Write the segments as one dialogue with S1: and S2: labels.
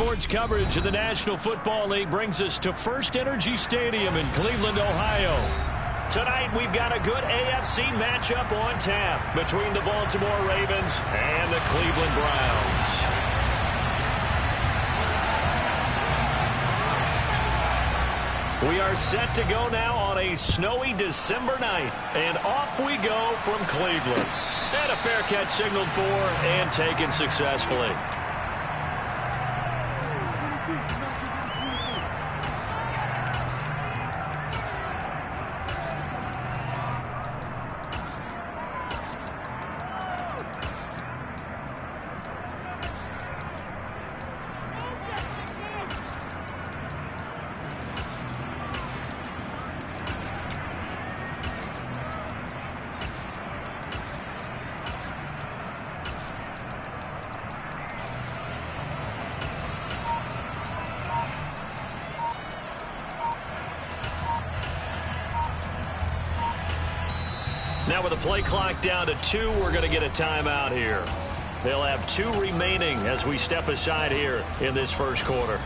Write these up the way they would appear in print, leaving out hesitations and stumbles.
S1: Sports coverage of the National Football League brings us to First Energy Stadium in Cleveland, Ohio. Tonight, we've got a good AFC matchup on tap between the Baltimore Ravens and the Cleveland Browns. We are set to go now on a snowy December night, and off we go from Cleveland. And a fair catch signaled for and taken successfully. Now with the play clock down to 2, we're going to get a timeout here. They'll have 2 remaining as we step aside here in this first quarter.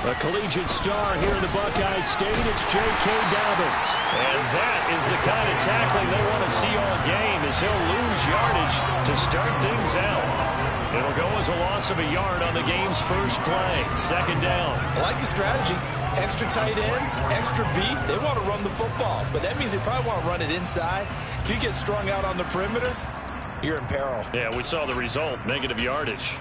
S2: A collegiate star here in the Buckeye State, it's J.K. Dobbins.
S1: And that is the kind of tackling they want to see all game, as he'll lose yardage to start things out. It'll go as a loss of a yard on the game's first play. Second down.
S3: I like the strategy. Extra tight ends, extra beat. They want to run the football, but that means they probably want to run it inside. If you get strung out on the perimeter, you're in peril.
S1: Yeah, we saw the result, negative yardage.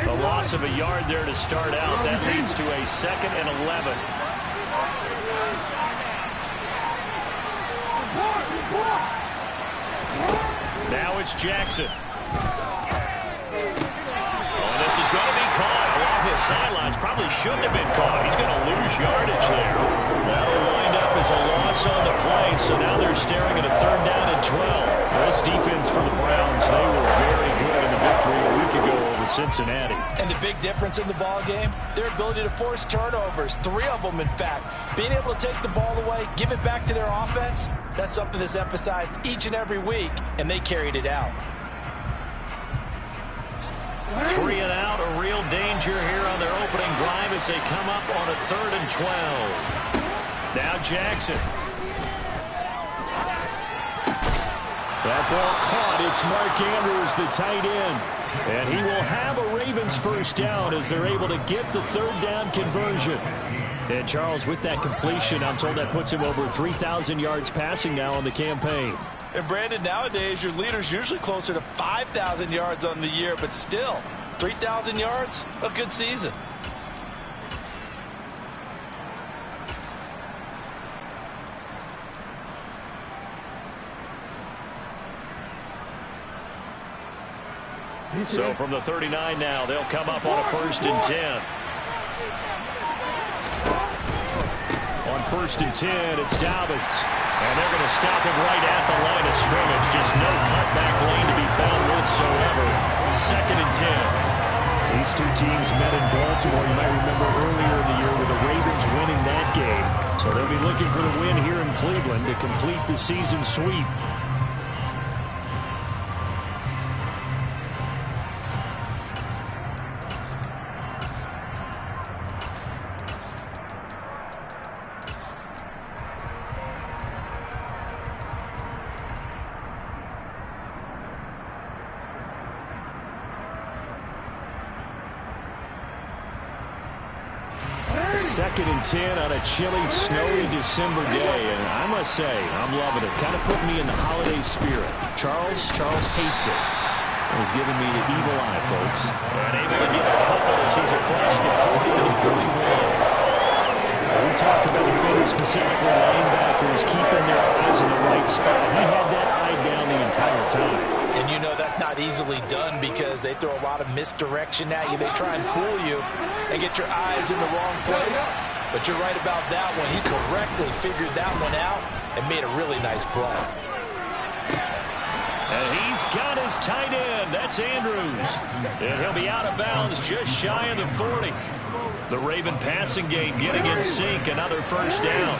S1: A loss of a yard there to start out. That leads to a 2nd and 11. Now it's Jackson. Oh, this is going to be caught along his sidelines. Probably shouldn't have been caught. He's going to lose yardage there. That'll wind up as a loss on the play, so now they're staring at a 3rd down and 12. This defense for the Browns, they were very good in the victory a week ago over Cincinnati.
S3: And the big difference in the ball game, their ability to force turnovers, 3 of them in fact. Being able to take the ball away, give it back to their offense, that's something that's emphasized each and every week, and they carried it out.
S1: 3 and out, a real danger here on their opening drive as they come up on a 3rd and 12. Now Jackson.
S2: That ball caught. It's Mark Andrews, the tight end. And he will have a Ravens first down as they're able to get the 3rd down conversion. And Charles, with that completion, I'm told that puts him over 3,000 yards passing now on the campaign.
S3: And Brandon, nowadays your leader's usually closer to 5,000 yards on the year, but still, 3,000 yards, a good season.
S1: So from the 39 now, they'll come up on a 1st and 10. On 1st and 10, it's Dobbins. And they're going to stop him right at the line of scrimmage. Just no cutback lane to be found whatsoever. 2nd and 10.
S2: These 2 teams met in Baltimore. You might remember earlier in the year with the Ravens winning that game. So they'll be looking for the win here in Cleveland to complete the season sweep. A 2nd and 10 on a chilly, snowy December day. And I must say, I'm loving it. Kind of put me in the holiday spirit. Charles hates it. He's giving me the evil eye, folks.
S1: And able to get a couple as he's across the 40 to the 41.
S2: We talk about defenders, specifically linebackers, keeping their eyes in the right spot. He had that eye down the entire time.
S3: And you know that's not easily done because they throw a lot of misdirection at you. They try and fool you and get your eyes in the wrong place. But you're right about that one. He correctly figured that one out and made a really nice play.
S1: And he's got his tight end. That's Andrews. And he'll be out of bounds just shy of the 40. The Raven passing game getting in sync. Another first down.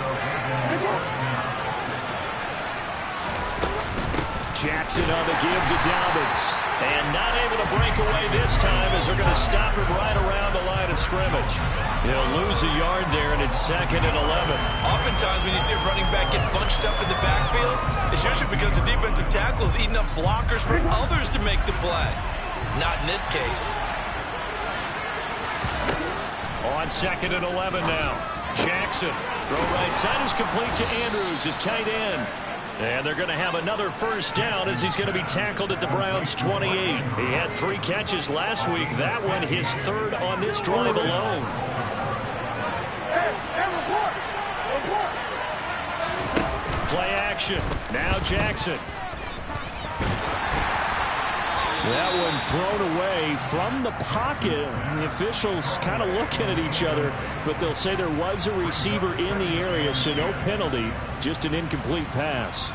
S2: Jackson on the give to Dobbins.
S1: And not able to break away this time as they're going to stop him right around the line of scrimmage. He'll lose a yard there, and it's 2nd and 11.
S3: Oftentimes when you see a running back get bunched up in the backfield, it's usually because the defensive tackle is eating up blockers for others to make the play. Not in this case.
S1: On 2nd and 11 now. Jackson. Throw right side is complete to Andrews, his tight end. And they're going to have another first down as he's going to be tackled at the Browns' 28. He had 3 catches last week. That one his 3rd on this drive alone. Play action. Now Jackson.
S2: That one thrown away from the pocket. The officials kind of looking at each other, but they'll say there was a receiver in the area, so no penalty, just an incomplete pass.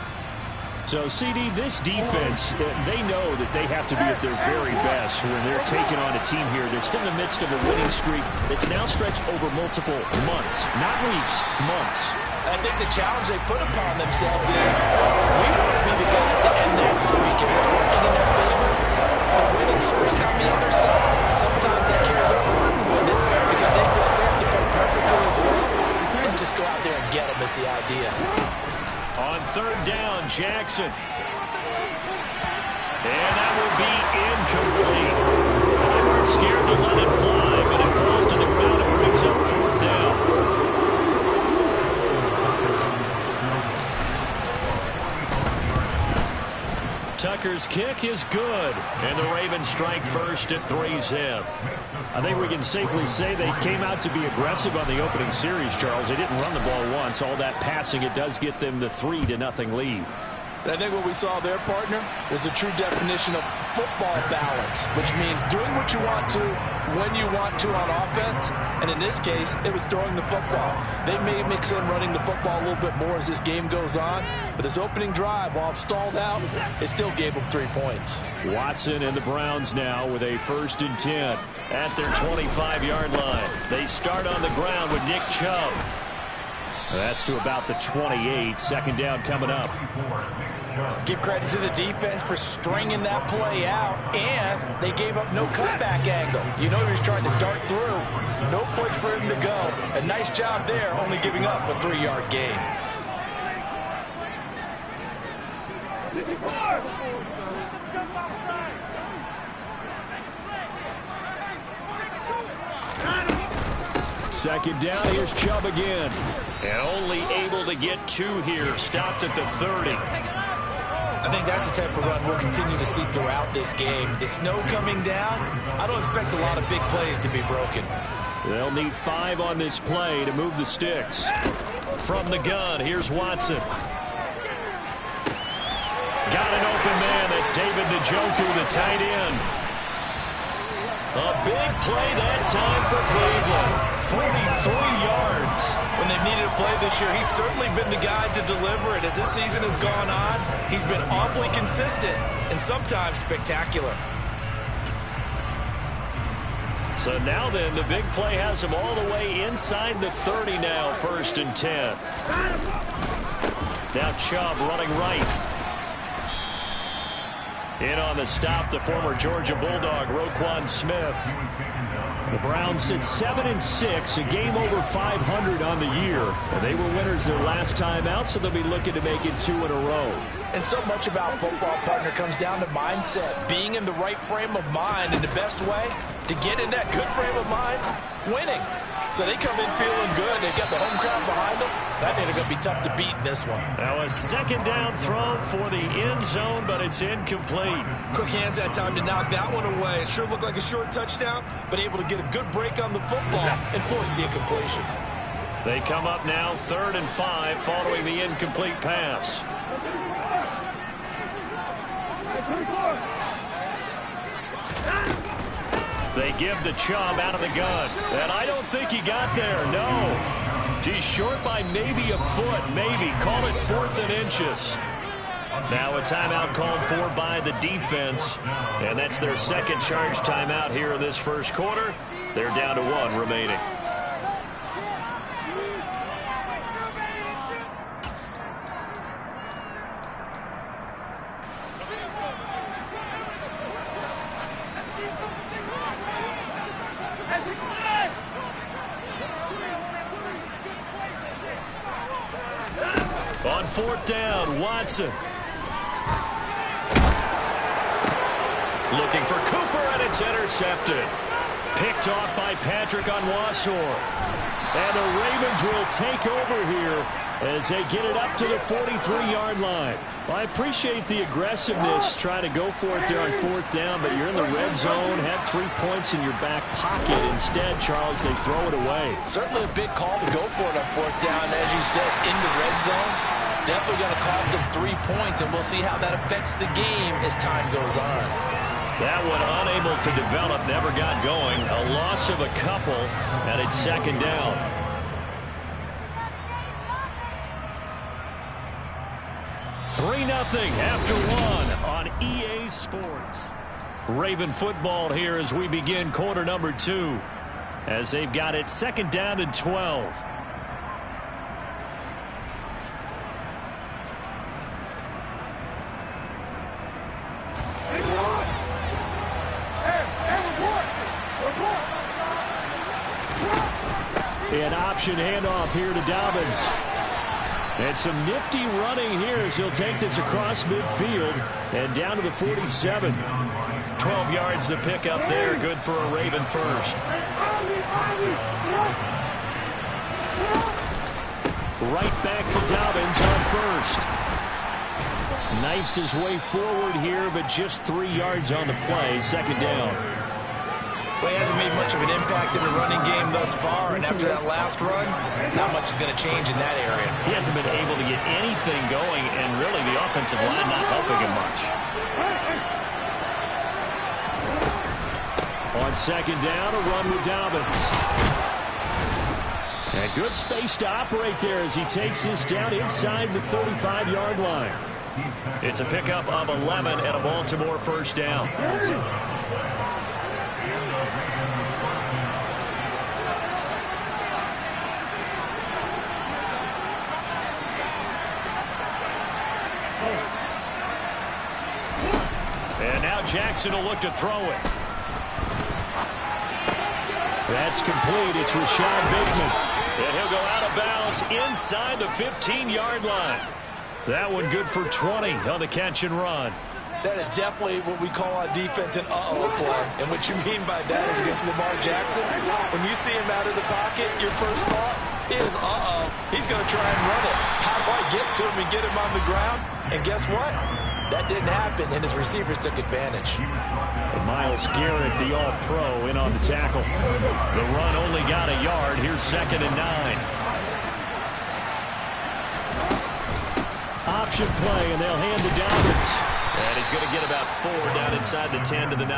S2: So, CD, this defense, they know that they have to be at their very best when they're taking on a team here that's in the midst of a winning streak that's now stretched over multiple months, not weeks, months.
S3: I think the challenge they put upon themselves is we want to be the guys to end that streak, and it's working in their favor. The winning streak on the other side. Sometimes that carries a burden with it because they feel like they have to play perfectly as well. Let's just go out there and get them is the idea.
S1: On 3rd down, Jackson. And that will be incomplete. They weren't scared to let it fly, but it falls to the ground and brings up 4th down. Tucker's kick is good, and the Ravens strike first at 3-zip.
S2: I think we can safely say they came out to be aggressive on the opening series, Charles. They didn't run the ball once. All that passing, it does get them the 3-0 lead.
S3: I think what we saw there, partner, is a true definition of football balance, which means doing what you want to when you want to on offense. And in this case, it was throwing the football. They may mix in running the football a little bit more as this game goes on. But this opening drive, while it stalled out, it still gave them 3 points.
S2: Watson and the Browns now with a 1st and 10.
S1: At their 25-yard line. They start on the ground with Nick Chubb.
S2: That's to about the 28. 2nd down coming up.
S3: Give credit to the defense for stringing that play out, and they gave up no cutback angle. You know he was trying to dart through. No place for him to go. A nice job there, only giving up a 3-yard gain.
S2: Second down, here's Chubb again.
S1: And only able to get 2 here. Stopped at the 30.
S3: I think that's the type of run we'll continue to see throughout this game. The snow coming down, I don't expect a lot of big plays to be broken.
S2: They'll need 5 on this play to move the sticks.
S1: From the gun, here's Watson. Got an open man. That's David Njoku, the tight end. A big play that time for Cleveland. 43 yards.
S3: When they've needed a play this year, he's certainly been the guy to deliver it. As this season has gone on, he's been awfully consistent and sometimes spectacular.
S1: So now then, the big play has him all the way inside the 30 now, 1st and 10. Now Chubb running right. In on the stop, the former Georgia Bulldog, Roquan Smith.
S2: The Browns sit 7-6, a game over 500 on the year. And they were winners their last time out, so they'll be looking to make it 2 in a row.
S3: And so much about football, partner, comes down to mindset. Being in the right frame of mind, and the best way to get in that good frame of mind, winning. So they come in feeling good. They've got the home crowd behind them. And I certainly are going to be tough to beat in this one.
S2: Now a second down throw for the end zone, but it's incomplete.
S3: Quick hands that time to knock that one away. It sure looked like a short touchdown, but able to get a good break on the football and force the incompletion.
S2: They come up now 3rd and 5 following the incomplete pass. They give the Chubb out of the gun. And I don't think he got there, no. He's short by maybe a foot, maybe. Call it 4th and inches. Now a timeout called for by the defense. And that's their second charge timeout here in this first quarter. They're down to 1 remaining. On 4th down, Watson. Looking for Cooper, and it's intercepted. Picked off by Patrick Onwuasor. And the Ravens will take over here as they get it up to the 43-yard line. Well, I appreciate the aggressiveness, trying to go for it there on 4th down, but you're in the red zone, had 3 points in your back pocket. Instead, Charles, they throw it away.
S3: Certainly a big call to go for it on 4th down, as you said, in the red zone. Definitely going to cost them 3 points, and we'll see how that affects the game as time goes on.
S2: That one unable to develop, never got going. A loss of a couple, and it's 2nd down. Three 0 after 1 on EA Sports. Raven football here as we begin quarter number 2, as they've got it 2nd down and 12. An option handoff here to Dobbins. And some nifty running here as he'll take this across midfield and down to the 47. 12 yards the pick up there. Good for a Raven first. Right back to Dobbins on first. Knifes his way forward here, but just 3 yards on the play. 2nd down.
S3: Well, he hasn't made much of an impact in the running game thus far, and after that last run, not much is going to change in that area.
S2: He hasn't been able to get anything going, and really the offensive line not helping him much. On 2nd down, a run with Dobbins. And good space to operate there as he takes this down inside the 35-yard line. It's a pickup of 11 and a Baltimore first down. And now Jackson will look to throw it. That's complete. It's Rashad Bateman. And he'll go out of bounds inside the 15-yard line. That one good for 20 on the catch and run.
S3: That is definitely what we call on defense an uh-oh play. And what you mean by that is against Lamar Jackson. When you see him out of the pocket, your first thought is, uh-oh, he's going to try and run it. How do I get to him and get him on the ground? And guess what? That didn't happen, and his receivers took advantage.
S2: Myles Garrett, the all-pro, in on the tackle. The run only got a yard. Here's 2nd and 9. Option play, and they'll hand to Dobbins. And he's going to get about 4 down inside the 10 to the 9.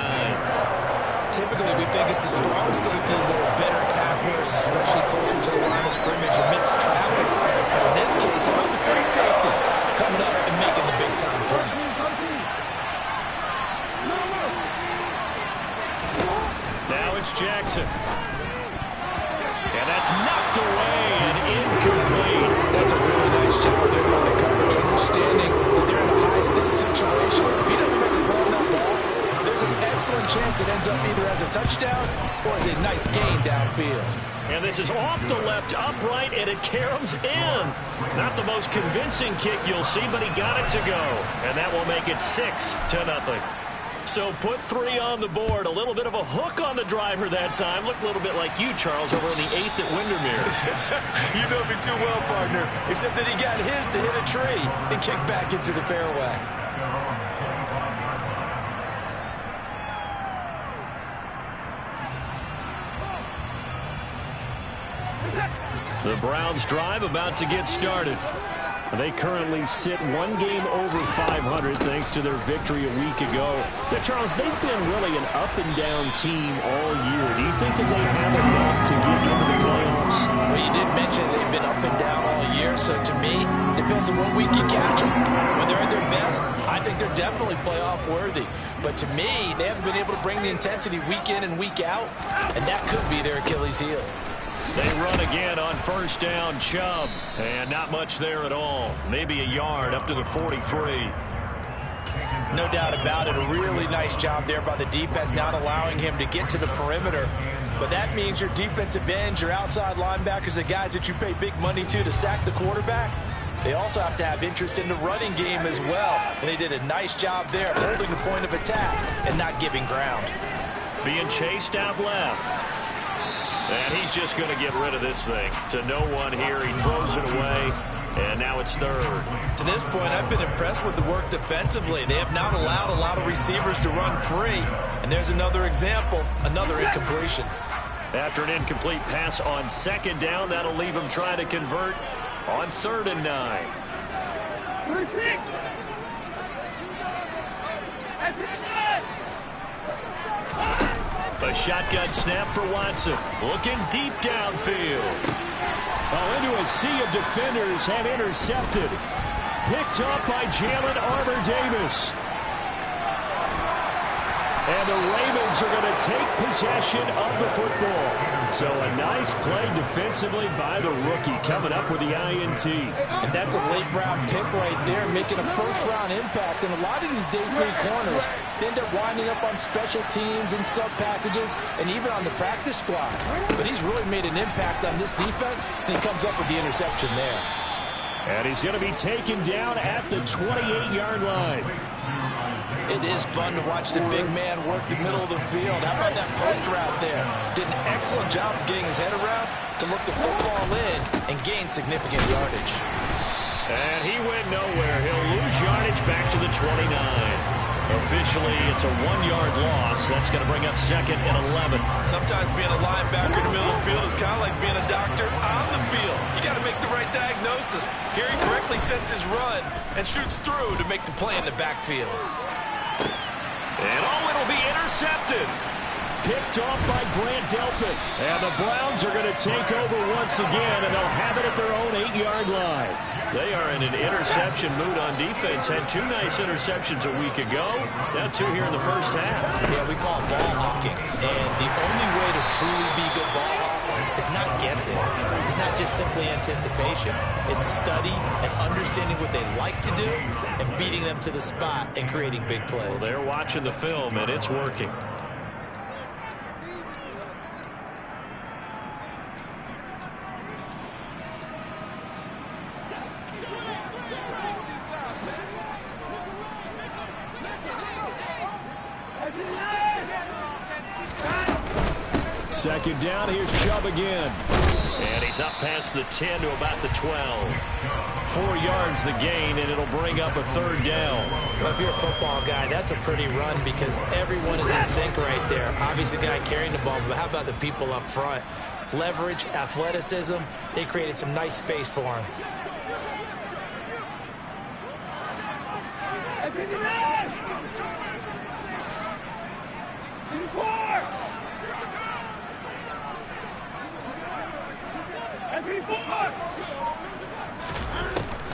S3: Typically, we think it's the strong safeties that are better tacklers, especially closer to the line of scrimmage amidst traffic. But in this case, how about the free safety coming up and making the big-time play?
S2: Now it's Jackson. And that's knocked away and incomplete.
S3: That's a really nice job there by the coverage, understanding that they're in a high-stakes situation. If he doesn't make a play on that ball, there's an excellent chance it ends up either as a touchdown or as a nice gain downfield.
S2: And this is off the left upright, and it caroms in. Not the most convincing kick you'll see, but he got it to go. And that will make it 6-0. So put 3 on the board. A little bit of a hook on the driver that time. Looked a little bit like you, Charles, over in the 8th at Windermere.
S3: You know me too well, partner. Except that he got his to hit a tree and kick back into the fairway.
S2: The Browns drive about to get started. They currently sit 1 game over 500 thanks to their victory a week ago. Now, Charles, they've been really an up-and-down team all year. Do you think that they have enough to get into the playoffs?
S3: Well, you did mention they've been up and down all year, so to me, it depends on what week you catch them. When they're at their best, I think they're definitely playoff worthy. But to me, they haven't been able to bring the intensity week in and week out, and that could be their Achilles heel.
S2: They run again on first down, Chubb. And not much there at all. Maybe a yard up to the 43.
S3: No doubt about it. A really nice job there by the defense, not allowing him to get to the perimeter. But that means your defensive ends, your outside linebackers, the guys that you pay big money to sack the quarterback, they also have to have interest in the running game as well. And they did a nice job there, holding the point of attack and not giving ground.
S2: Being chased out left. And he's just going to get rid of this thing. To no one here. He throws it away. And now it's 3rd.
S3: To this point, I've been impressed with the work defensively. They have not allowed a lot of receivers to run free. And there's another example, another incompletion.
S2: After an incomplete pass on 2nd down, that'll leave him trying to convert on 3rd and 9. A shotgun snap for Watson. Looking deep downfield. Oh, into a sea of defenders and intercepted. Picked up by Jalen Armour-Davis. And the Ravens are going to take possession of the football. So a nice play defensively by the rookie, coming up with the INT.
S3: And that's a late-round pick right there, making a first-round impact. And a lot of these day 3 corners, they end up winding up on special teams and sub-packages and even on the practice squad. But he's really made an impact on this defense, and he comes up with the interception there.
S2: And he's going to be taken down at the 28-yard line.
S3: It is fun to watch the big man work the middle of the field. How about that post route there? Did an excellent job of getting his head around to look the football in and gain significant yardage.
S2: And he went nowhere. He'll lose yardage back to the 29. Officially, it's a 1-yard loss. That's going to bring up 2nd and 11.
S3: Sometimes being a linebacker in the middle of the field is kind of like being a doctor on the field. You got to make the right diagnosis. Here he correctly sets his run and shoots through to make the play in the backfield.
S2: And it'll be intercepted. Picked off by Grant Delpit. And the Browns are going to take over once again, and they'll have it at their own 8-yard line. They are in an interception mood on defense. Had 2 nice interceptions a week ago. Now 2 here in the first half.
S3: Yeah, we call it ball hawking. And the only way to truly be good ball hawks is not guessing. It's not just simply anticipation. It's study and understanding what they like to do and beating them to the spot and creating big plays.
S2: Well, they're watching the film, and it's working. Second down, here's Chubb again. And he's up past the 10 to about the 12. 4 yards the gain, and it'll bring up a 3rd down.
S3: Well, if you're a football guy, that's a pretty run because everyone is in sync right there. Obviously, the guy carrying the ball, but how about the people up front? Leverage, athleticism, they created some nice space for him.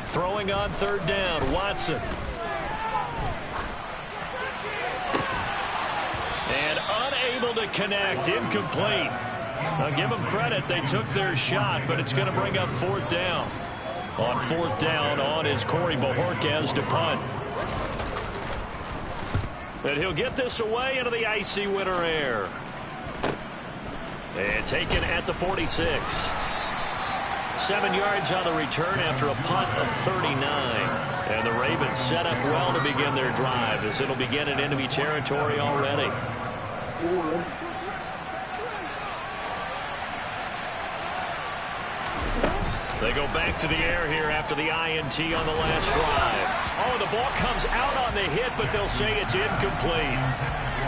S2: Throwing on 3rd down, Watson. And unable to connect, incomplete. Now give them credit, they took their shot, but it's going to bring up 4th down. On 4th down, on is Corey Bojorquez to punt. And he'll get this away into the icy winter air. And taken at the 46.
S1: 7 yards on the return after a punt of 39. And the Ravens set up well to begin their drive as it'll begin in enemy territory already. They go back to the air here after the INT on the last drive. Oh, the ball comes out on the hit, but they'll say it's incomplete.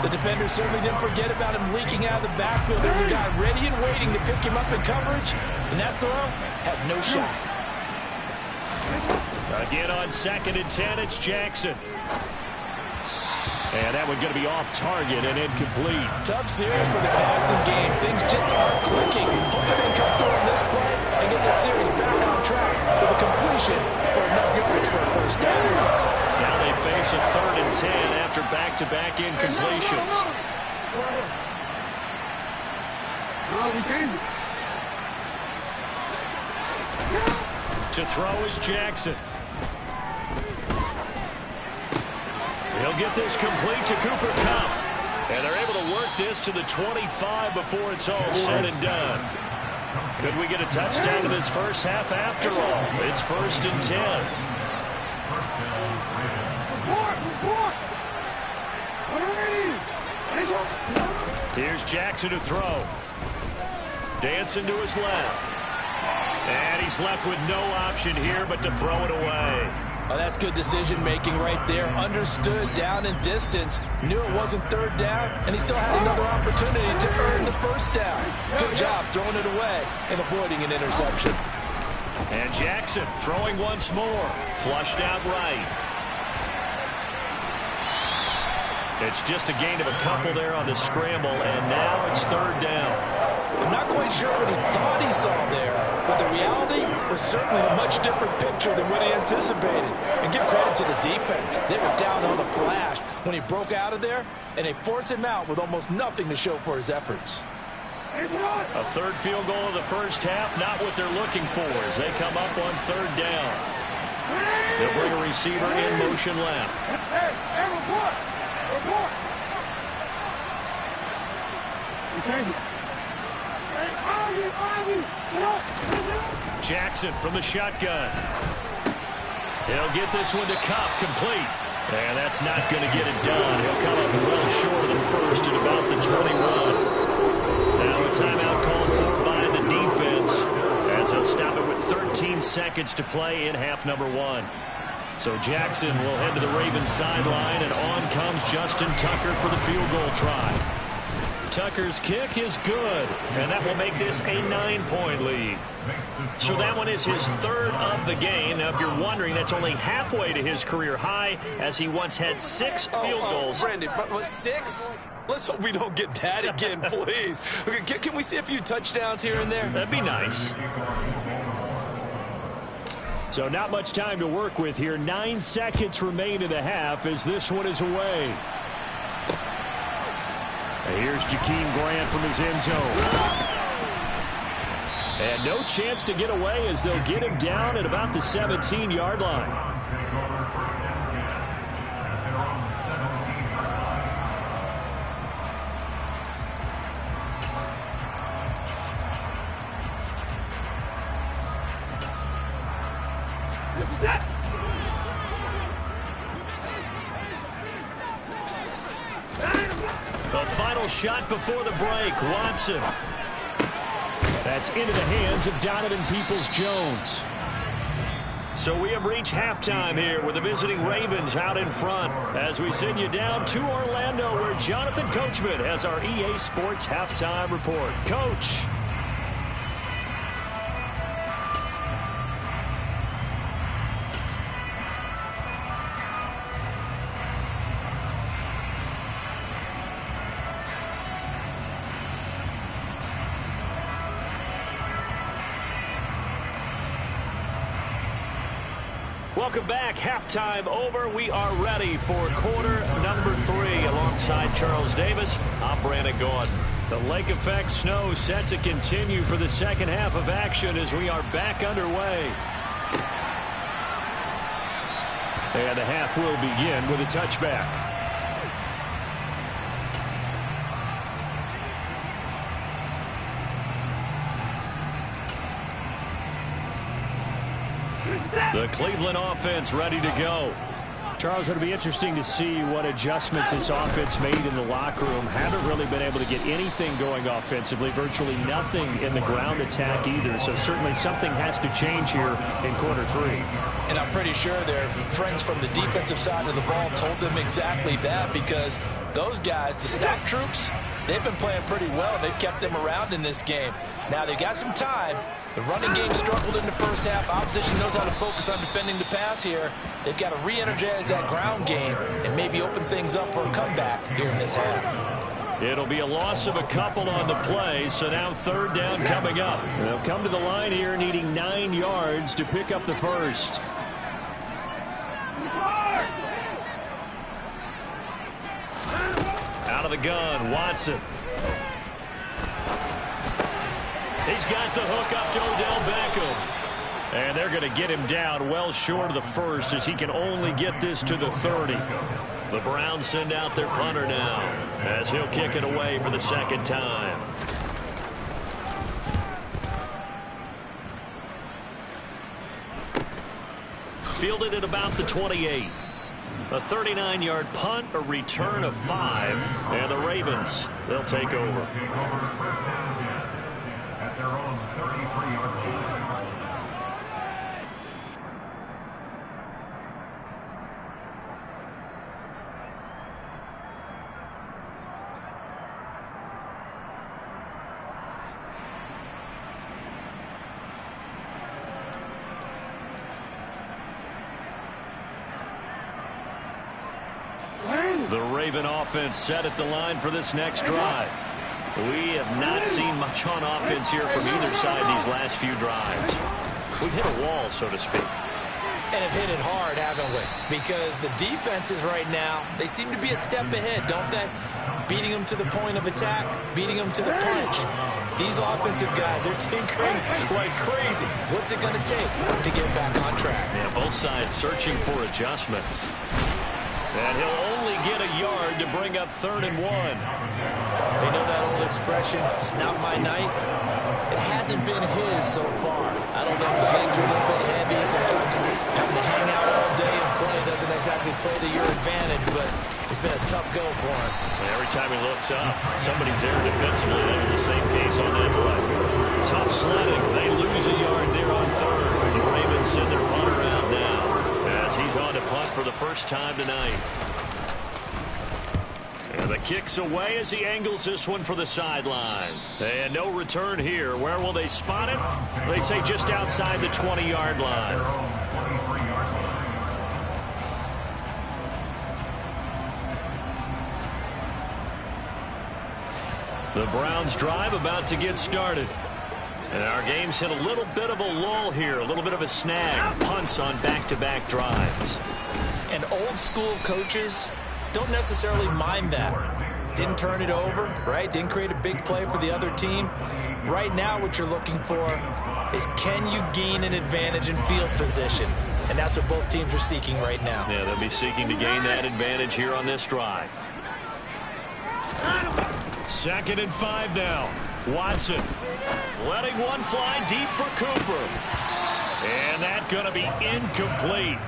S3: The defender certainly didn't forget about him leaking out of the backfield. There's a guy ready and waiting to pick him up in coverage, and that throw had no shot.
S1: Again on 2nd and 10, it's Jackson. And that one going to be off target and incomplete.
S3: Tough series for the passing game. Things just aren't clicking. Hope they can come through on this play and get the series back on track with a completion for enough yards for a first down.
S1: Now they face a 3rd and 10 after back-to-back incompletions. To throw is Jackson. He'll get this complete to Cooper Kupp. And they're able to work this to the 25 before it's all said and done. Could we get a touchdown in this first half after all? It's 1st and 10. Here's Jackson to throw. Dancing to his left. And he's left with no option here but to throw it away.
S3: Oh, that's good decision-making right there. Understood down and distance. Knew it wasn't 3rd down, and he still had another opportunity to earn the first down. Good job throwing it away and avoiding an interception.
S1: And Jackson throwing once more. Flushed out right. It's just a gain of a couple there on the scramble, and now it's 3rd down.
S3: I'm not quite sure what he thought he saw there, but the reality was certainly a much different picture than what he anticipated. And give credit to the defense. They were down on the flash when he broke out of there, and they forced him out with almost nothing to show for his efforts.
S1: A 3rd field goal of the first half, not what they're looking for as they come up on 3rd down. They'll bring a receiver in motion left. Jackson from the shotgun. He'll get this one to Kupp, complete. And that's not going to get it done. He'll come up well short of the first at about the 21. Now a timeout called for by the defense as they'll stop it with 13 seconds to play in half number 1. So Jackson will head to the Ravens sideline, and on comes Justin Tucker for the field goal try. Tucker's kick is good, and that will make this a 9-point lead. So that one is his 3rd of the game. Now, if you're wondering, that's only halfway to his career high, as he once had 6 field goals.
S3: Brendan, but 6? Let's hope we don't get that again, please. Can we see a few touchdowns here and there?
S1: That'd be nice.
S2: So not much time to work with here. 9 seconds remain in the half as this one is away. Here's Jakeem Grant from his end zone. And no chance to get away as they'll get him down at about the 17-yard line.
S1: The final shot before the break, Watson.
S2: That's into the hands of Donovan Peoples-Jones.
S1: So we have reached halftime here with the visiting Ravens out in front as we send you down to Orlando where Jonathan Coachman has our EA Sports halftime report. Coach. Welcome back. Halftime over. We are ready for quarter number 3 alongside Charles Davis. I'm Brandon Gordon. The lake effect snow set to continue for the second half of action as we are back underway.
S2: And the half will begin with a touchback.
S1: The Cleveland offense ready to go.
S2: Charles, it'll be interesting to see what adjustments this offense made in the locker room. Haven't really been able to get anything going offensively, virtually nothing in the ground attack either. So certainly something has to change here in quarter 3.
S3: And I'm pretty sure their friends from the defensive side of the ball told them exactly that, because those guys, the stock troops, they've been playing pretty well. They've kept them around in this game. Now they've got some time. The running game struggled in the first half. Opposition knows how to focus on defending the pass here. They've got to re-energize that ground game and maybe open things up for a comeback here in this half.
S1: It'll be a loss of a couple on the play, so now third down coming up.
S2: They'll come to the line here needing 9 yards to pick up the first.
S1: Out of the gun, Watson. He's got the hook up to Odell Beckham. And they're going to get him down well short of the first, as he can only get this to the 30. The Browns send out their punter now, as he'll kick it away for the second time. Fielded at about the 28. A 39-yard punt, a return of 5, and the Ravens, they'll take over. At their own 33-yard line. The Raven offense set at the line for this next drive. We have not seen much on offense here from either side these last few drives. We've hit a wall, so to speak.
S3: And have hit it hard, haven't we? Because the defenses right now, they seem to be a step ahead, don't they? Beating them to the point of attack, beating them to the punch. These offensive guys, they're tinkering like crazy. What's it going to take to get back on track?
S1: Yeah, both sides searching for adjustments. And he'll only get a yard to bring up 3rd and 1.
S3: They know that old expression, it's not my night. It hasn't been his so far. I don't know if the legs are a little bit heavy. Sometimes having to hang out all day and play doesn't exactly play to your advantage, but it's been a tough go for him.
S1: Every time he looks up, somebody's there defensively. That was the same case on that play. Tough sledding. They lose a yard there on 3rd. The Ravens send their punter out now, as he's on to punt for the first time tonight. And the kick's away as he angles this one for the sideline. And no return here. Where will they spot it? They say just outside the 20-yard line. The Browns drive about to get started. And our game's hit a little bit of a lull here, a little bit of a snag. Punts on back-to-back drives.
S3: And old-school coaches don't necessarily mind that. Didn't turn it over, right? Didn't create a big play for the other team. Right now what you're looking for is, can you gain an advantage in field position? And that's what both teams are seeking right now.
S1: Yeah, they'll be seeking to gain that advantage here on this drive. 2nd and 5 now. Watson letting one fly deep for Cooper. And that's going to be incomplete.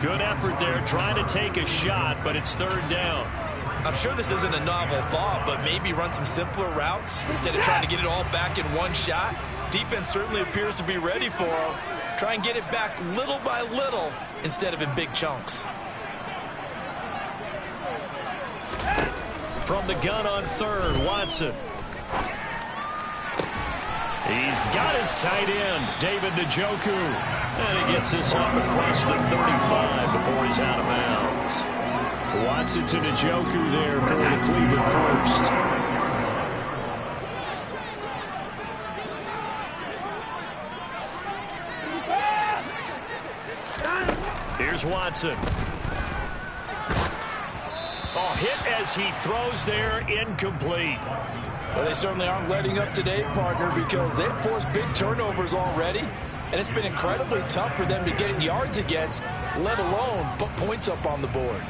S1: Good effort there, trying to take a shot, but it's 3rd down.
S3: I'm sure this isn't a novel thought, but maybe run some simpler routes instead of trying to get it all back in one shot. Defense certainly appears to be ready for him. Try and get it back little by little instead of in big chunks.
S1: From the gun on 3rd, Watson. He's got his tight end, David Njoku. And he gets this up across the 35 before he's out of bounds.
S2: Watson to Njoku there for the Cleveland first.
S1: Here's Watson. Oh, hit as he throws there, incomplete.
S3: Well, they certainly aren't letting up today, partner, because they've forced big turnovers already, and it's been incredibly tough for them to get yards against, let alone put points up on the board.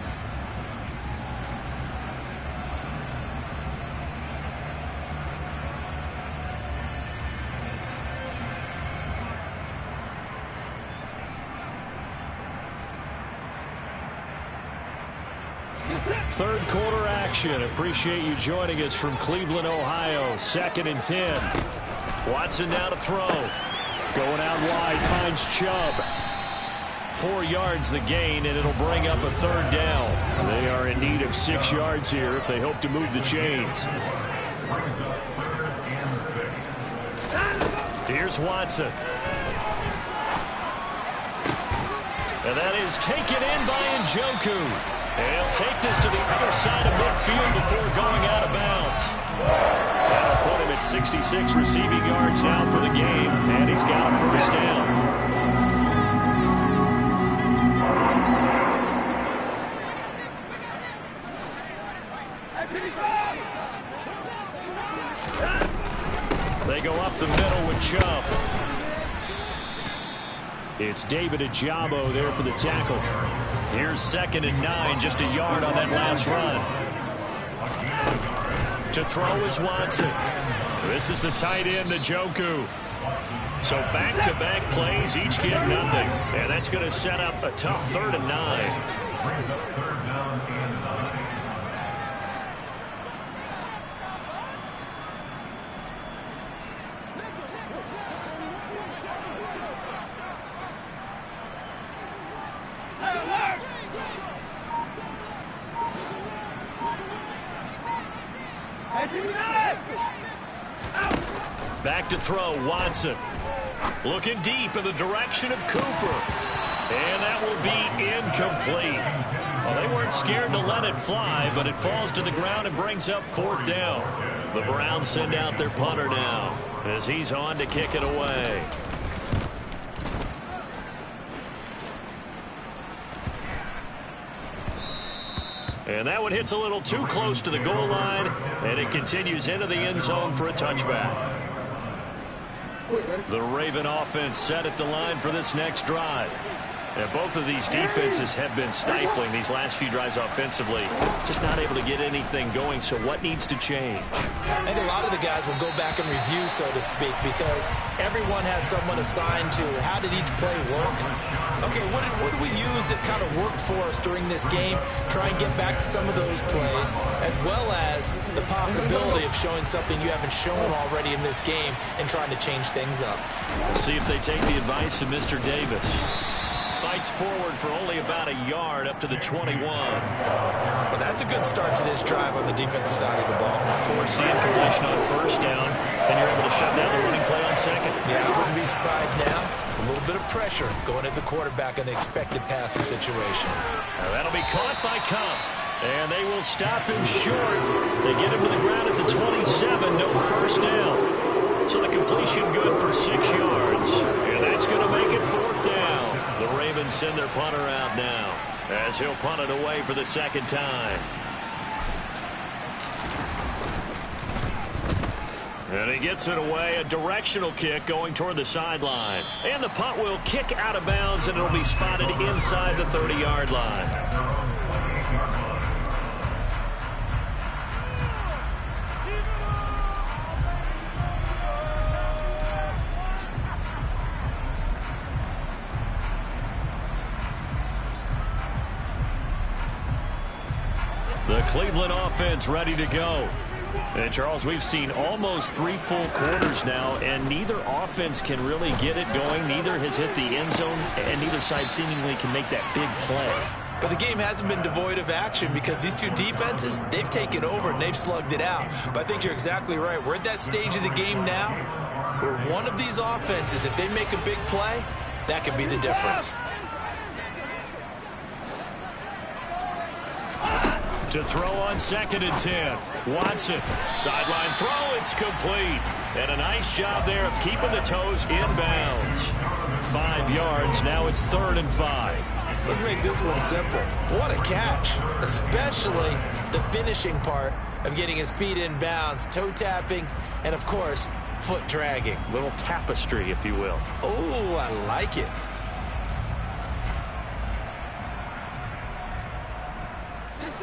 S2: Third quarter action. Appreciate you joining us from Cleveland, Ohio. 2nd and 10. Watson now to throw. Going out wide, finds Chubb. 4 yards the gain, and it'll bring up a 3rd down. They are in need of 6 yards here if they hope to move the chains. Here's Watson. And that is taken in by Njoku. And he'll take this to the other side of midfield before going out of bounds. That'll put him at 66 receiving yards now for the game, and he's got a 1st down. They go up the middle with Chubb. It's David Ajabo there for the tackle. Here's 2nd and 9, just a yard on that last run. To throw is Watson. This is the tight end, Njoku. So back-to-back plays, each get nothing. And that's going to set up a tough 3rd and 9. Back to throw, Watson. Looking deep in the direction of Cooper. And that will be incomplete. Well, they weren't scared to let it fly, but it falls to the ground and brings up 4th down. The Browns send out their punter now as he's on to kick it away. And that one hits a little too close to the goal line, and it continues into the end zone for a touchback. The Raven offense set at the line for this next drive. And both of these defenses have been stifling these last few drives offensively. Just not able to get anything going, so what needs to change?
S3: I think a lot of the guys will go back and review, so to speak, because everyone has someone assigned to how did each play work. Okay, what did we use that kind of worked for us during this game? Try and get back to some of those plays, as well as the possibility of showing something you haven't shown already in this game and trying to change things up.
S2: We'll see if they take the advice of Mr. Davis. Fights forward for only about a yard up to the 21.
S3: Well, that's a good start to this drive on the defensive side of the ball.
S2: Force the incompletion on 1st down, and you're able to shut down the running play on 2nd.
S3: Yeah, I wouldn't be surprised now. A little bit of pressure going at the quarterback in an expected passing situation.
S2: Now that'll be caught by Cup, and they will stop him short. They get him to the ground at the 27, no 1st down. So the completion good for 6 yards, and that's going to make it 4th down. The Ravens send their punter out now as he'll punt it away for the 2nd time. And he gets it away, a directional kick going toward the sideline. And the punt will kick out of bounds, and it'll be spotted inside the 30-yard line. The Cleveland offense ready to go. And, Charles, we've seen almost 3 full quarters now, and neither offense can really get it going. Neither has hit the end zone, and neither side seemingly can make that big play.
S3: But the game hasn't been devoid of action because these two defenses, they've taken over and they've slugged it out. But I think you're exactly right. We're at that stage of the game now where one of these offenses, if they make a big play, that could be the difference.
S2: To throw on 2nd and 10. Watson, sideline throw, it's complete. And a nice job there of keeping the toes in bounds. 5 yards, now it's 3rd and 5.
S3: Let's make this one simple. What a catch, especially the finishing part of getting his feet in bounds, toe tapping, and of course, foot dragging.
S2: Little tapestry, if you will.
S3: Oh, I like it.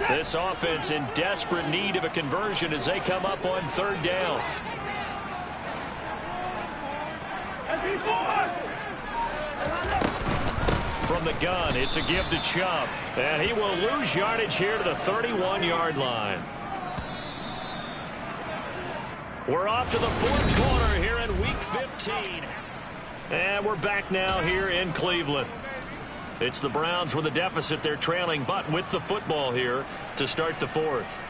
S2: This offense in desperate need of a conversion as they come up on 3rd down. From from the gun. It's a give to Chubb. And he will lose yardage here to the 31-yard line. We're off to the fourth quarter here in Week 15. And we're back now here in Cleveland. It's the Browns with a deficit. They're trailing, but with the football here to start the fourth.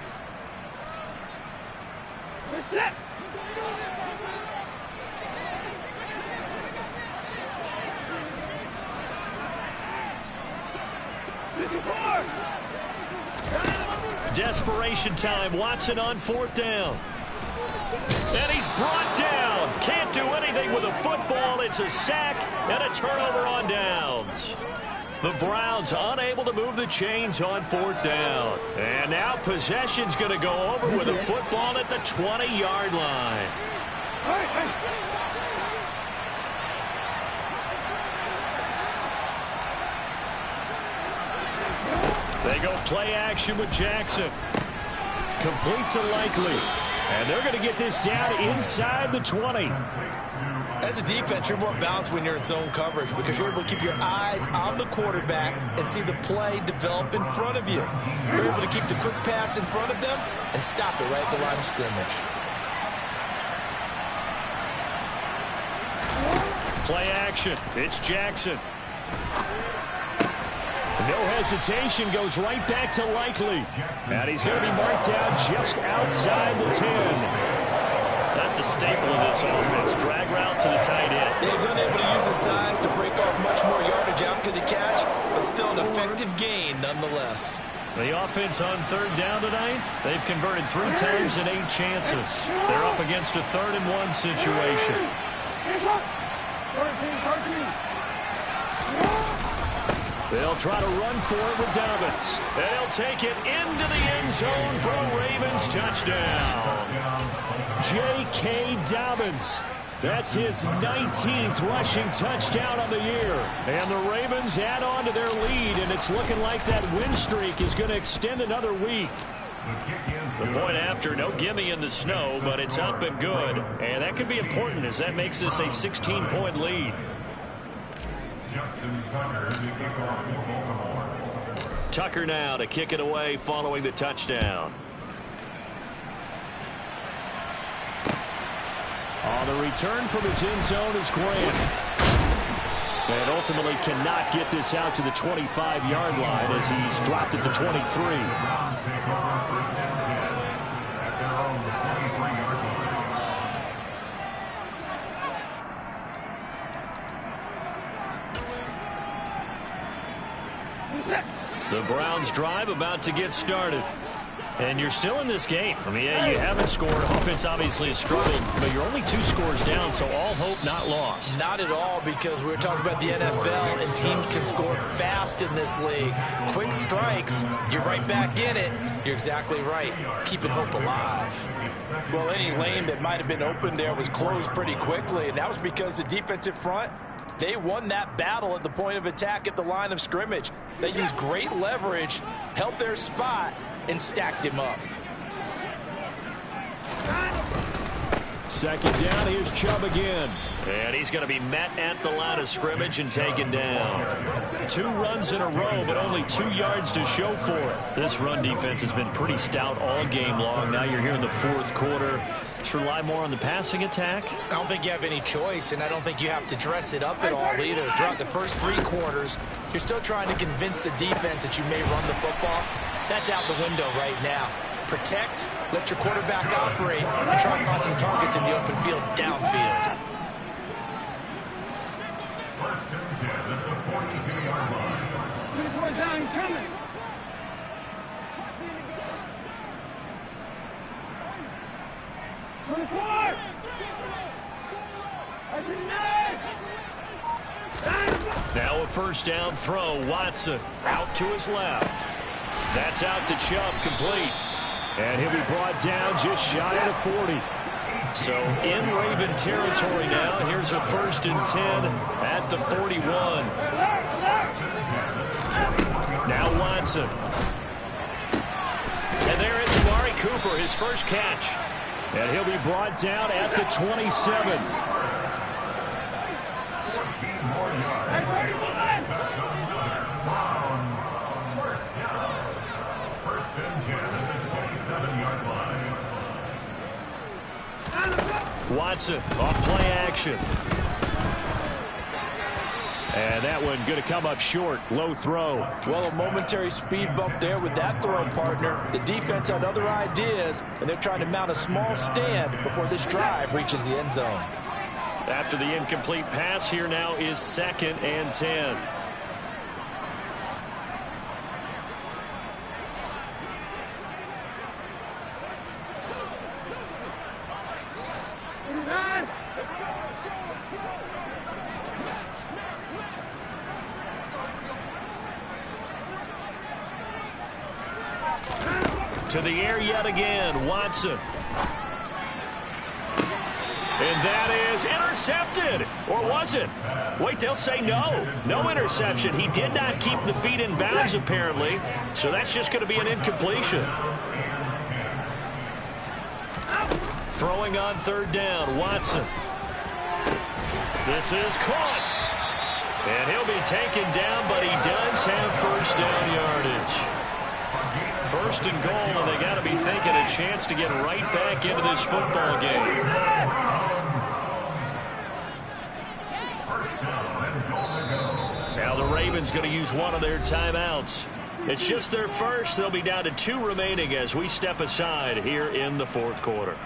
S2: Desperation time. Watson on fourth down. And he's brought down. Can't do anything with a football. It's a sack and a turnover on downs. The Browns unable to move the chains on fourth down. And now possession's going to go over with a football at the 20-yard line. They go play action with Jackson. Complete to Likely. And they're going to get this down inside the 20.
S3: As a defense, you're more balanced when you're in zone coverage because you're able to keep your eyes on the quarterback and see the play develop in front of you. You're able to keep the quick pass in front of them and stop it right at the line of scrimmage.
S2: Play action. It's Jackson. No hesitation, goes right back to Likely. And he's going to be marked down just outside the 10. That's a staple in this offense. Drag route to the tight end.
S3: Dave's unable to use his size to break off much more yardage after the catch, but still an effective gain nonetheless.
S2: The offense on third down tonight, they've converted 3 times in 8 chances. They're up against a 3rd-and-1 situation. They'll try to run for it with Dobbins. They'll take it into the end zone for a Ravens touchdown. J.K. Dobbins. That's his 19th rushing touchdown on the year. And the Ravens add on to their lead, and it's looking like that win streak is going to extend another week. The point after, no gimme in the snow, but it's up and good. And that could be important as that makes this a 16-point lead. Tucker now to kick it away following the touchdown. On the return from his end zone is Grant. And ultimately cannot get this out to the 25-yard line as he's dropped at the 23. The Browns drive about to get started. And you're still in this game. I mean, yeah, you haven't scored. Offense obviously has struggled, but you're only 2 scores down, so all hope not lost.
S3: Not at all, because we're talking about the NFL, and teams can score fast in this league. Quick strikes, you're right back in it. You're exactly right. Keeping hope alive. Well, any lane that might have been open there was closed pretty quickly, and that was because the defensive front, they won that battle at the point of attack at the line of scrimmage. They used great leverage, held their spot, and stacked him up.
S2: Second down, here's Chubb again. And he's going to be met at the line of scrimmage and taken down. 2 runs in a row, but only 2 yards to show for it. This run defense has been pretty stout all game long. Now you're here in the 4th quarter. Should rely more on the passing attack?
S3: I don't think you have any choice, and I don't think you have to dress it up at all either. Throughout the first 3 quarters, you're still trying to convince the defense that you may run the football. That's out the window right now. Protect, let your quarterback operate, and try to find some targets in the open field downfield.
S4: First and 10 at the 42-yard line. 24 down coming.
S2: Now a first down throw. Watson out to his left. That's out to Chubb, complete. And he'll be brought down just shy of the 40. So in Raven territory now. Here's a 1st and 10 at the 41. Now Watson. And there is Amari Cooper, his first catch. And he'll be brought down at the 27. Watson off play action. And that one going to come up short. Low throw.
S3: Well, a momentary speed bump there with that throw, partner. The defense had other ideas, and they're trying to mount a small stand before this drive reaches the end zone.
S2: After the incomplete pass, here now is 2nd and 10. To the air yet again, Watson. And that is intercepted. Or was it? Wait, they'll say no. No interception. He did not keep the feet in bounds, apparently. So that's just going to be an incompletion. Throwing on 3rd down, Watson. This is caught. And he'll be taken down, but he does have 1st down yardage. 1st and goal, and they got to be thinking a chance to get right back into this football game. Now the Ravens going to use one of their timeouts. It's just their first. They'll be down to 2 remaining as we step aside here in the 4th quarter.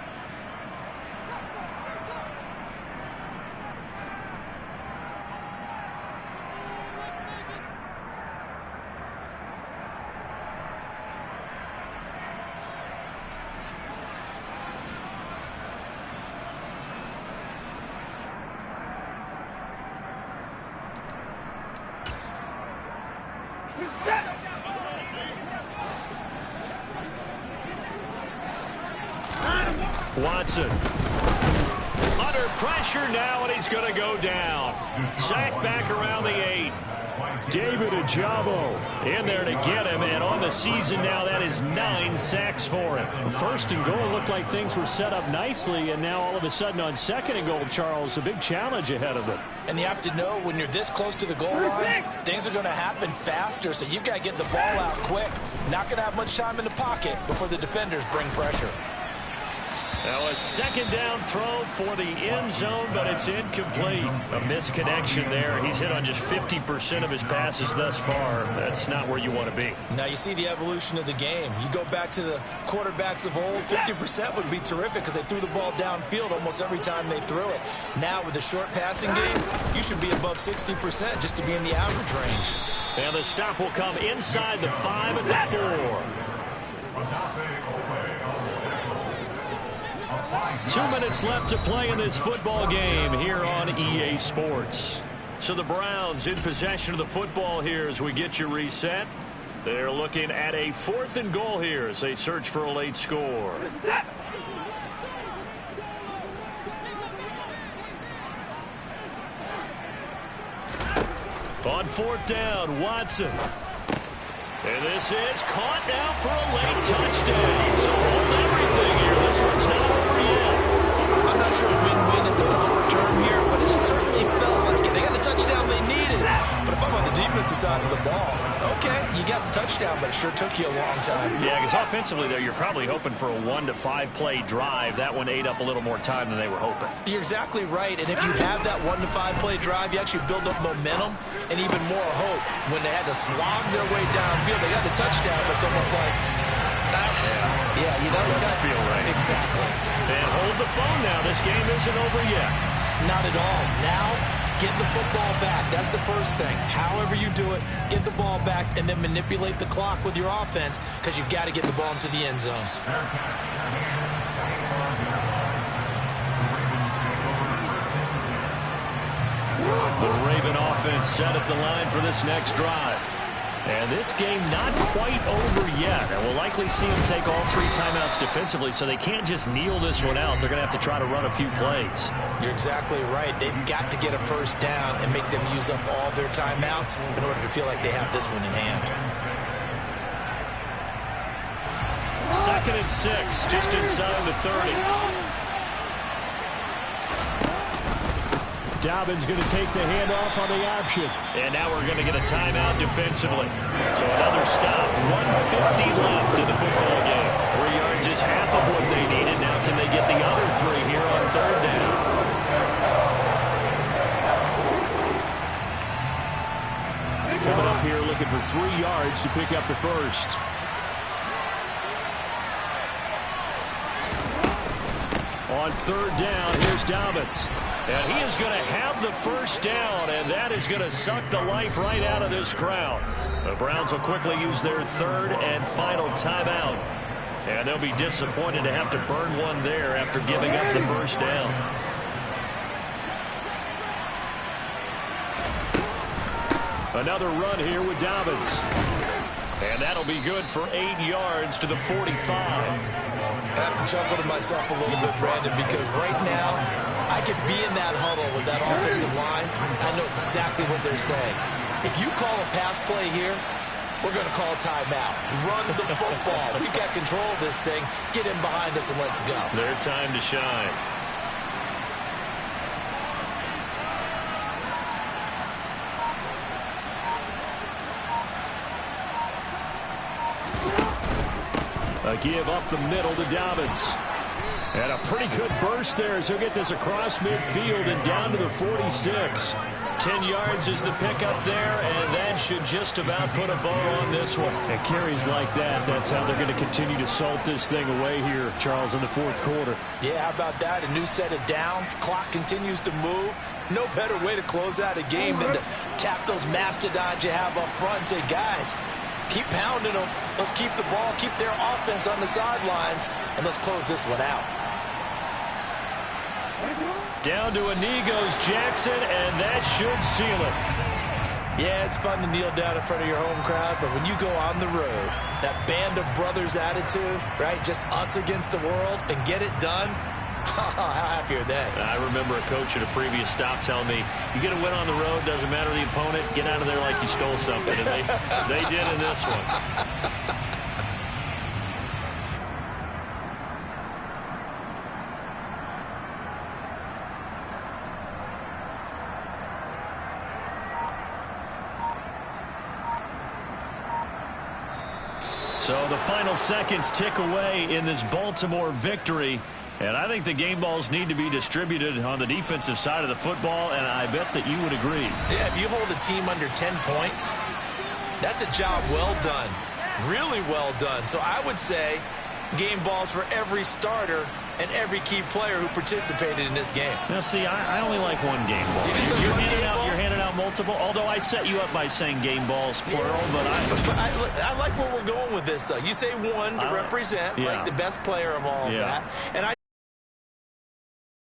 S2: Watson under pressure now, and he's going to go down. Sacked back around the 8. David Ajabo in there to get him, and on the season now, that is 9 sacks for him. 1st and goal looked like things were set up nicely, and now all of a sudden on 2nd and goal, Charles, a big challenge ahead of them.
S3: And you have to know when you're this close to the goal line, things are going to happen faster, so you've got to get the ball out quick. Not going to have much time in the pocket before the defenders bring pressure.
S2: Now a 2nd down throw for the end zone, but it's incomplete. A misconnection there. He's hit on just 50% of his passes thus far. That's not where you want to be.
S3: Now you see the evolution of the game. You go back to the quarterbacks of old, 50% would be terrific because they threw the ball downfield almost every time they threw it. Now with the short passing game, you should be above 60% just to be in the average range.
S2: And the stop will come inside the 5 and the 4. 2 minutes left to play in this football game here on EA Sports. So the Browns in possession of the football here as we get you reset. They're looking at a 4th and goal here as they search for a late score. On 4th down, Watson. And this is caught now for a late touchdown. So hold everything here. This one's not over yet.
S3: I'm not sure win-win is the proper term here, but it certainly felt like it. They got the touchdown they needed. But if I'm on the defensive side of the ball, okay, you got the touchdown, but it sure took you a long time.
S2: Yeah, because offensively there, you're probably hoping for a 1 to 5 play drive. That one ate up a little more time than they were hoping.
S3: You're exactly right. And if you have that 1 to 5 play drive, you actually build up momentum and even more hope. When they had to slog their way downfield, they got the touchdown, but it's almost like, yeah, you know,
S2: it doesn't feel right.
S3: Exactly.
S2: And hold the phone now. This game isn't over yet.
S3: Not at all. Now, get the football back. That's the first thing. However you do it, get the ball back and then manipulate the clock with your offense because you've got to get the ball into the end zone.
S2: The Raven offense set at the line for this next drive. And this game not quite over yet. And we'll likely see them take all 3 timeouts defensively, so they can't just kneel this one out. They're going to have to try to run a few plays.
S3: You're exactly right. They've got to get a 1st down and make them use up all their timeouts in order to feel like they have this one in hand.
S2: 2nd and 6, just inside the 30. Dobbins going to take the handoff on the option. And now we're going to get a timeout defensively. So another stop. 1:50 left in the football game. 3 yards is half of what they needed. Now can they get the other 3 here on
S1: third down.
S2: Coming up here looking for 3 yards to pick up the first. On third down, here's Dobbins.
S1: And he is going to have the first down, and that is going to suck the life right out of this crowd. The Browns will quickly use their third and final timeout. And they'll be disappointed to have to burn one there after giving up the first down.
S2: Another run here with Dobbins.
S1: And that'll be good for 8 yards to the 45.
S3: I have to chuckle to myself a little bit, Brandon, because right now I could be in that huddle with that offensive line. I know exactly what they're saying. If you call a pass play here, we're going to call a timeout. Run the football. We've got control of this thing. Get in behind us and let's go.
S1: Their time to shine.
S2: A give up the middle to Dobbins. And a pretty good burst there as he'll get this across midfield and down to the 46.
S1: 10 yards is the pickup there, and that should just about put a bow on this one.
S2: And carries like that, that's how they're going to continue to salt this thing away here, Charles, in the fourth quarter.
S3: Yeah, how about that? A new set of downs. Clock continues to move. No better way to close out a game than to tap those mastodons you have up front and say, guys, keep pounding them. Let's keep the ball, keep their offense on the sidelines, and let's close this one out.
S1: Down to a knee goes Jackson, and that should seal it.
S3: Yeah, it's fun to kneel down in front of your home crowd, but when you go on the road, that band of brothers attitude, right, just us against the world, and get it done, how happy are they?
S1: I remember a coach at a previous stop telling me, you get a win on the road, doesn't matter the opponent, get out of there like you stole something, and they did in this one. So the final seconds tick away in this Baltimore victory. And I think the game balls need to be distributed on the defensive side of the football, and I bet that you would agree.
S3: Yeah, if you hold a team under 10 points, that's a job well done. Really well done. So I would say game balls for every starter and every key player who participated in this game.
S1: Now, see, I only like one game ball. You're handing out multiple, although I set you up by saying game balls, plural.
S3: Yeah. I like where we're going with this. You say one to represent, like the best player of all of that. And I